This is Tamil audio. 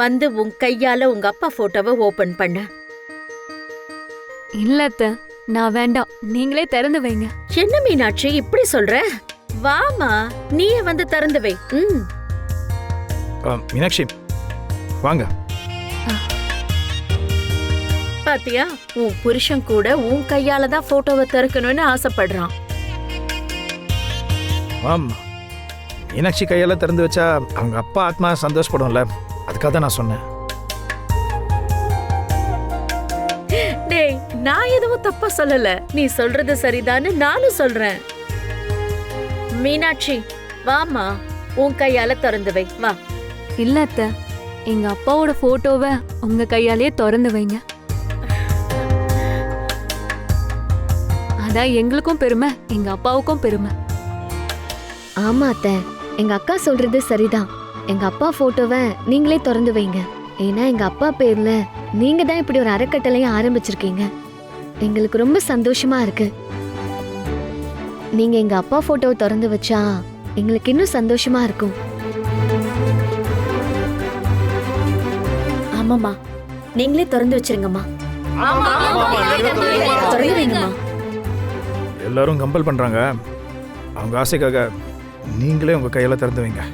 வந்து உன் கையால உங்க அப்பா போட்டோவை ஓபன் பண்ணு. இல்ல அத்தை, நான் வேண்டாம், நீங்களே திறந்து வைங்க. என்ன மீனாட்சி இப்படி சொல்ற? வாமா, நீயே வந்து திறந்து வை. மீனாட்சி வாங்க. பாத்தியா, உன் புருஷன் கூட உன் கையால தான் போட்டோவை திறக்கணும்னு ஆசைப்படுறான். ஆமா, மீனாட்சி கையால திறந்து வச்சா அவங்க அப்பா ஆத்மா சந்தோஷப்படும்ல, அதுக்காக தான் நான் சொன்னேன். டேய், நான் எதுவும் தப்பா சொல்லல. நீ சொல்றது சரிதான்னு நானும் சொல்றேன். மீனாட்சி வாமா, உன் கையால திறந்து வை. வா. இல்ல அத்தை, எங்க அப்பாவோட போட்டோவை உங்க கையாலேயே திறந்து வைங்க. அதான் எங்களுக்கும் பெருமை, எங்க அப்பாவுக்கும் பெருமை. ஆமா அத்தை, எங்க அக்கா சொல்றது சரிதான். எங்க அப்பா போட்டோவை நீங்களே திறந்து வைங்க. ஏன்னா எங்க அப்பா பேர்ல நீங்க தான் இப்படி ஒரு அறக்கட்டளையை ஆரம்பிச்சிருக்கீங்க. எங்களுக்கு ரொம்ப சந்தோஷமா இருக்கு. நீங்க எங்க அப்பா போட்டோவை திறந்து வச்சா எங்களுக்கு இன்னும் சந்தோஷமா இருக்கும். ஆமாமா, நீங்களே திறந்து வச்சிருங்கம்மா. திறந்து வைங்கம்மா. எல்லாரும் கம்பல் பண்றாங்க, அவங்க ஆசைக்காக நீங்களே உங்க கையால திறந்து வைங்க.